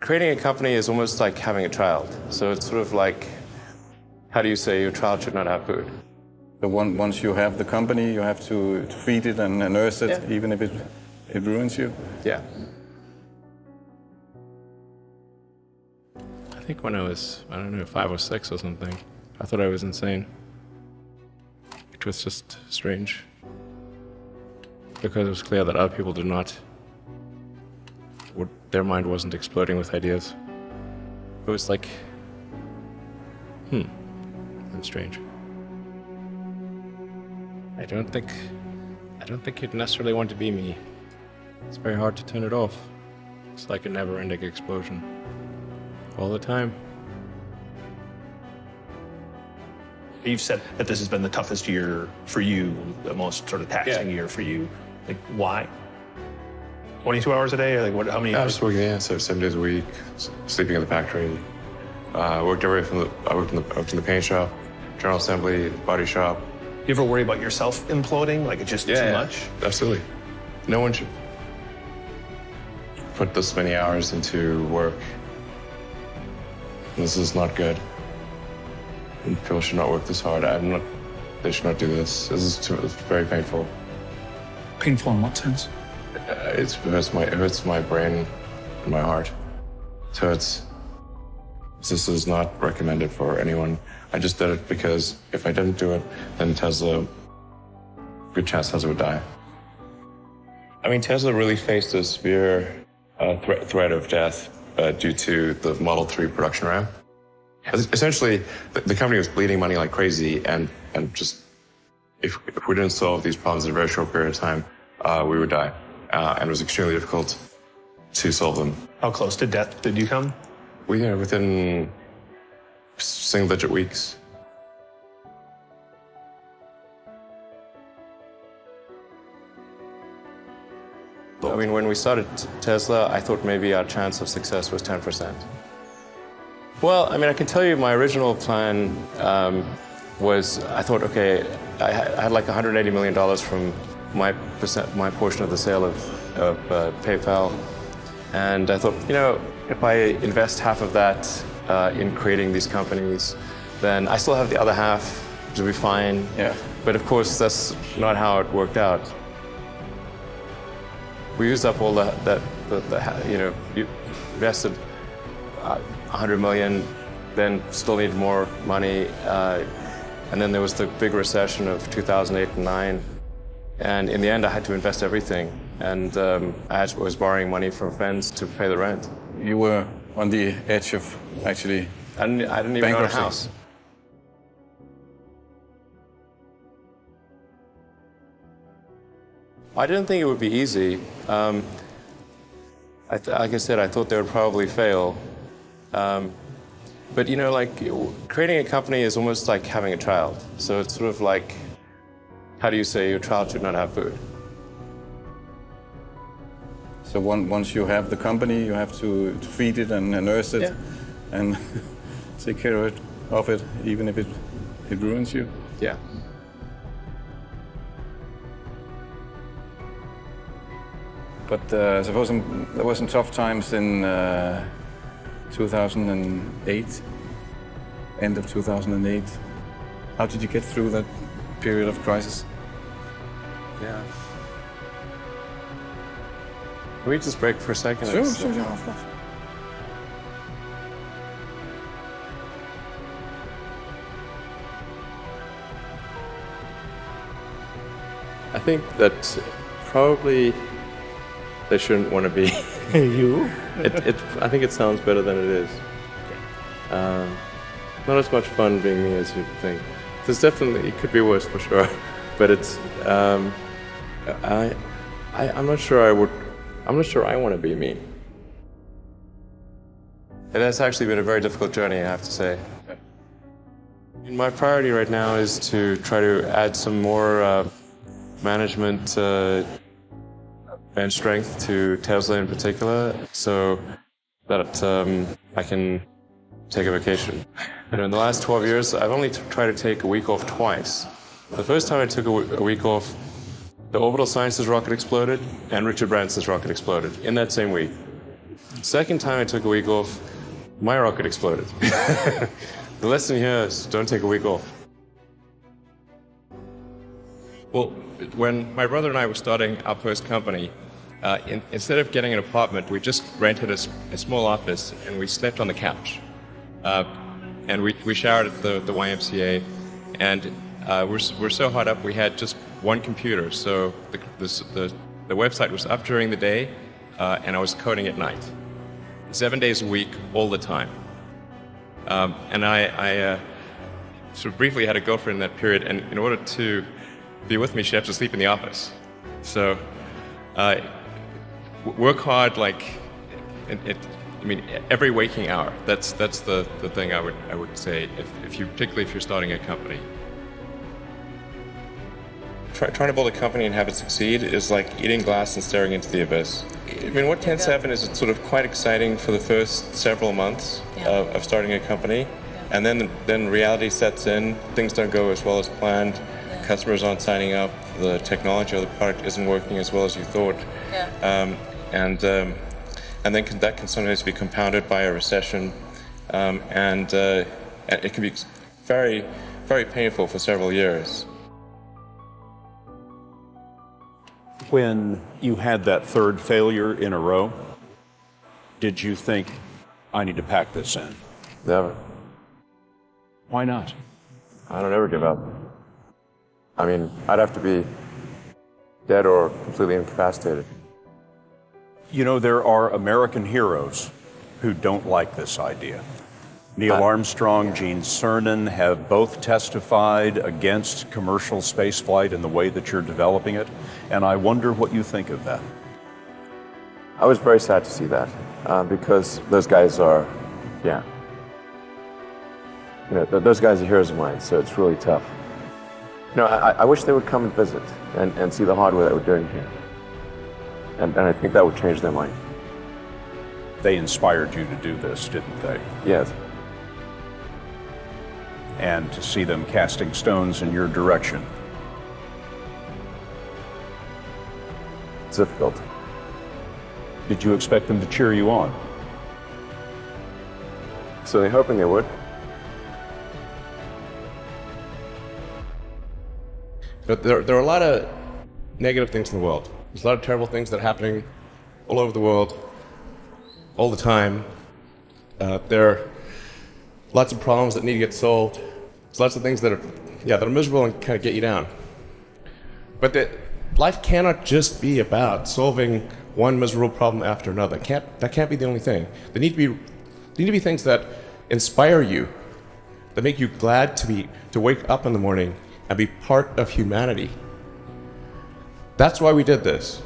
Creating a company is almost like having a child. So it's sort of like, how do you say your child should not have food? So once you have the company, you have to feed it and nurse it, Yeah. even if it ruins you? Yeah. I think when I was, 5 or 6 or something, I thought I was insane. It was just strange. Because it was clear that other people did not. Their mind wasn't exploding with ideas. It was like, that's strange. I don't think you'd necessarily want to be me. It's very hard to turn it off. It's like a never-ending explosion. All the time. You've said that this has been the toughest year for you, the most sort of taxing year for you. Like, why? 22 hours a day? Or like, what? How many I hours? was working, so 7 days a week, sleeping in the factory. I worked in the paint shop, general assembly, body shop. You ever worry about yourself imploding? Like, it's just too much? Absolutely. No one should put this many hours into work. This is not good. And people should not work this hard. They should not do this. It's very painful. Painful in what sense? It hurts my brain and my heart. So this is not recommended for anyone. I just did it because if I didn't do it, then good chance Tesla would die. I mean, Tesla really faced a severe threat of death due to the Model 3 production ramp. Essentially, the company was bleeding money like crazy, and just if we didn't solve these problems in a very short period of time, we would die. And it was extremely difficult to solve them. How close to death did you come? Within single-digit weeks. I mean, when we started Tesla, I thought maybe our chance of success was 10%. Well, I mean, I can tell you my original plan was, I thought, okay, I had like $180 million from my portion of the sale of PayPal. And I thought, if I invest half of that in creating these companies, then I still have the other half, which will be fine. Yeah. But of course, that's not how it worked out. We used up all you invested 100 million, then still needed more money. And then there was the big recession of 2008 and 9. And in the end, I had to invest everything. And I was borrowing money from friends to pay the rent. You were on the edge of actually I didn't even own a house. I didn't think it would be easy. Like I said, I thought they would probably fail. But creating a company is almost like having a child. So it's sort of like, how do you say your child should not have food? So once you have the company, you have to feed it and nurse it and take care of it, even if it ruins you. Yeah. But suppose there were some tough times in 2008, end of 2008. How did you get through that period of crisis? Yeah. Can we just break for a second? Sure, of course. I think that probably they shouldn't want to be you. I think it sounds better than it is. Not as much fun being me as you think. It could be worse for sure, but it's. I'm not sure I want to be me. It has actually been a very difficult journey, I have to say. My priority right now is to try to add some more management and strength to Tesla in particular, so that I can take a vacation. In the last 12 years, I've only tried to take a week off twice. The first time I took a week off, the Orbital Sciences rocket exploded, and Richard Branson's rocket exploded in that same week. Second time I took a week off, my rocket exploded. The lesson here is don't take a week off. Well, when my brother and I were starting our first company, instead of getting an apartment, we just rented a small office and we slept on the couch. And we showered at the YMCA, and we're so hot up we had just one computer. So the website was up during the day, and I was coding at night, 7 days a week, all the time. And I sort of briefly had a girlfriend in that period, and in order to be with me, she had to sleep in the office. So work hard, like every waking hour. That's the thing I would say particularly if you're starting a company. Trying to build a company and have it succeed is like eating glass and staring into the abyss. I mean, what tends to happen is it's sort of quite exciting for the first several months of starting a company, and then reality sets in. Things don't go as well as planned. Customers aren't signing up. The technology or the product isn't working as well as you thought. And then that can sometimes be compounded by a recession, and it can be very, very painful for several years. When you had that third failure in a row, did you think, I need to pack this in? Never. Why not? I don't ever give up. I mean, I'd have to be dead or completely incapacitated. You know, there are American heroes who don't like this idea. Neil Armstrong, Gene Cernan have both testified against commercial spaceflight in the way that you're developing it, and I wonder what you think of that. I was very sad to see that, because those guys are, those guys are heroes of mine, so it's really tough. I wish they would come and visit and see the hardware that we're doing here. And I think that would change their mind. They inspired you to do this, didn't they? Yes. And to see them casting stones in your direction. It's difficult. Did you expect them to cheer you on? So they're hoping they would. But there are a lot of negative things in the world. There's a lot of terrible things that are happening all over the world, all the time. There are lots of problems that need to get solved. There's lots of things that are miserable and kind of get you down. But life cannot just be about solving one miserable problem after another. That can't be the only thing. There need to be things that inspire you, that make you glad to wake up in the morning and be part of humanity. That's why we did this.